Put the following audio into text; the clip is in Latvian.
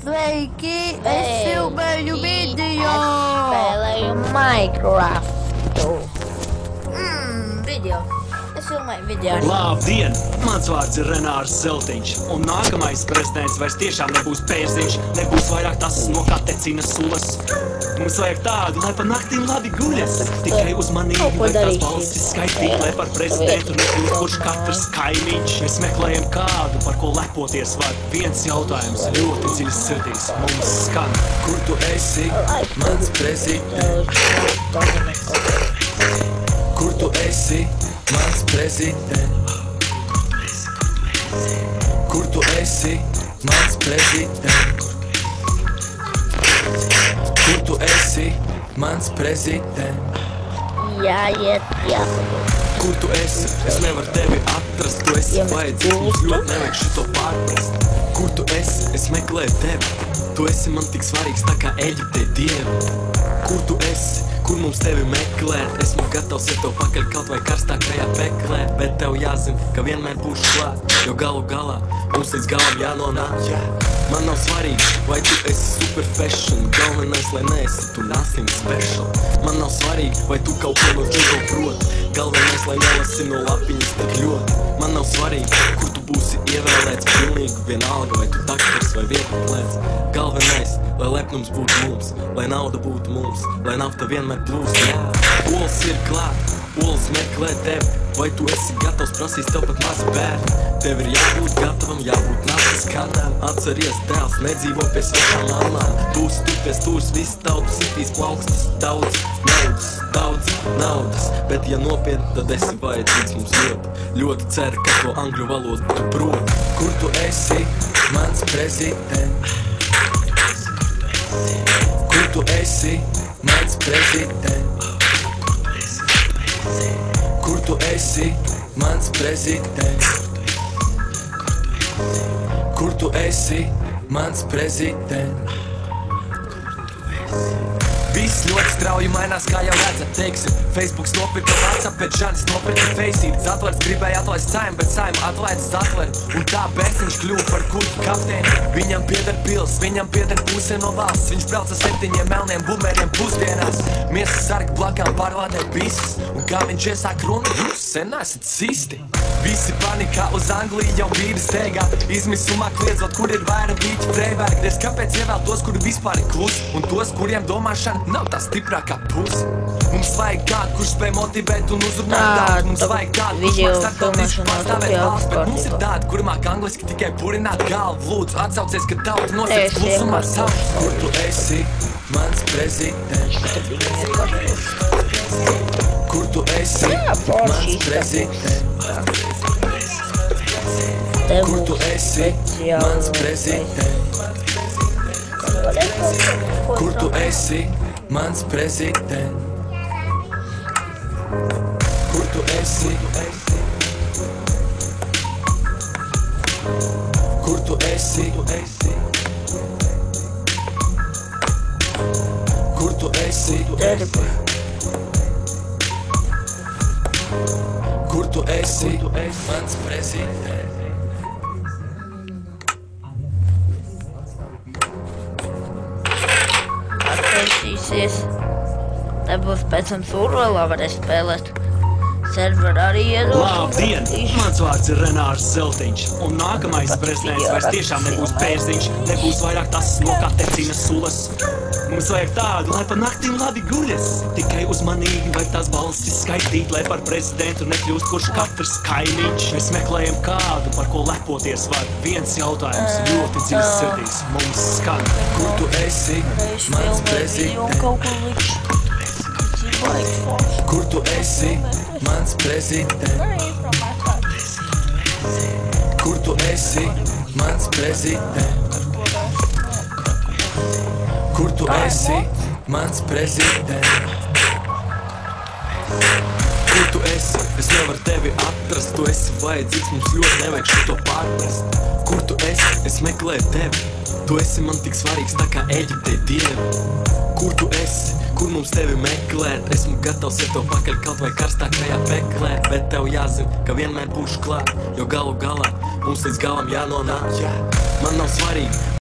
Sveiki, es filmēju video! Spēlēju Minecraftu. Video. Es filmēju video. Labdien! Mans vārds ir Renārs Zeltiņš, un nākamais prezidents vairs tiešām nebūs Pērziņš, nebūs vairāk tas no katecina sulas. Mums vajag tādu, lai pa naktīm labi guļas, tikai uzmanīgi, lai tās balsis skaitīt, lai par prezidentu nekļūst kurš katrs kaimiņš. Mēs meklējam kādu, par ko lepoties var. Viens jautājums ļoti dziļs sirdīs mums skan. Kur tu esi, mans prezidents? Kur tu esi, mans prezidents? Kur tu esi, mans prezidents? Kur tu esi, mans prezidents? Jāiet, jāpabūt. Kur tu esi? Es nevaru tevi atrast, tu esi vajadzīgs, mums ļoti nevajag šito pārprast. Kur tu esi? Es meklēju tevi, tu esi man tik svarīgs tā kā Eģiptei dievi. Kur tu esi? Kur mums tevi meklēt? Esmu gatavs iet tev pakaļ kaut vai karstākajā peklē, bet tev jāzina, ka vienmēr būšu klāt, jo galu galā mums līdz galam jānonāk. Man nav svarīgi, vai tu esi super fashion, galvenais, lai neesi tu nothing special. Man nav svarīgi, vai tu kaut ko no judo proti, galvenais, lai nelasi no lapiņas tik ļoti. Man nav svarīgi, kur tu būsi ievēlēts, pilnīgi vienalga, vai tu daktars vai viepaplēts. Galvenais, lai lepnums būtu mums, lai nauda būtu mums, lai nafta vienmēr plūst. Olas ir klāt, olas meklē tevi, vai tu esi gatavs prasīs tev pat mazi bērni. Tev ir jābūt gatavam, jābūt naftas kanām. Atceries, dēls, nedzīvo pie svešām mamām. Būsi tu pie stūrs, viss tautas sitīs plaukstas. Daudz naudas, bet ja nopietni, tad esi vajadzīgs mums ļoti ceru, ka to angļu valodu tu proti. Kur tu esi, mans prezidents? Kur tu esi, mans prezidents? Kur tu esi, mans prezidents? Kur tu esi, mans prezidents? Viss ļoti strauji mainās, kā jau redzat, teiksim. Facebooks nopirka WhatsApp, bet Žanis nopirka Faceit. Zatvers gribēja atlaist Saim, bet Saim atlaidz Zatveru. Un tā Bērziņš kļuva par kuģu kapteini. Viņam pieder pils, viņam pieder puse no valsts. Viņš brauca 7 melniem bumeriem pusdienās. Miesas sargi blakām pārvādē bises. Un kā viņš iesāk runu, jūs sen esat sisti. Visi panikā uz Angliju jau vīri steigā. Izmisumā kliedzot, kur ir vaira vīķi breivērki. Diez kāpēc ievēl tos, kuri vispār ir klusi, un tos, kuriem domāšana nav tā stiprākā puse. Mums vajag kādu, kurš spēj motivēt un uzrunāt daudz. Mums vajag kādu, kurš māk starptautiski pārstāvēt valsts. Bet mums ir tādi, kuri māk angliski tikai purināt galvu. Lūdzu, atsaucies, ka tauta nosēc klusumā ar savu. Kur tu esi, mans prezidents? Kur tu esi, mans prezidents? Kur tu esi, mans prezidents? Kur tu esi, mans prezidents? Kur tu esi? Kur tu esi? Kur tu esi? Kur tu esi, mans prezidents? Atveicīsies. Te būs pēc tam survēlā varēs spēlēt. Serveri arī iedos. Labdien! Mans vārds ir Renārs Zeltiņš, un nākamais prezidents vairs tiešām nebūs Pērziņš, nebūs vairāk tas no katecina sulas. Mums vajag tādu, lai pa naktīm labi guļas, tikai uzmanīgi, vai tās balsis skaitīt, lai par prezidentu nekļūst kurš katrs kaimiņš. Mēs meklējam kādu, par ko lepoties var. Viens jautājums ļoti dziļs sirdīs mums skan. Kur tu esi, mans prezidents? Kur tu esi, mans prezidents? Kur tu esi, mans prezidents? Kur tu esi, mans prezidents? Kur tu esi? Es nevaru tevi atrast, tu esi vajadzīgs, mums ļoti nevajag šito pārprast. Kur tu esi? Es meklēju tevi, tu esi man tik svarīgs tā kā Eģiptei dievi. Kur tu esi? Kur mums tevi meklēt? Esmu gatavs iet tev pakaļ kaut vai karstākajā peklē, bet tev jāzina, ka vienmēr būšu klāt, jo galu galā mums līdz galam jānonāk. Man nav svarīgi,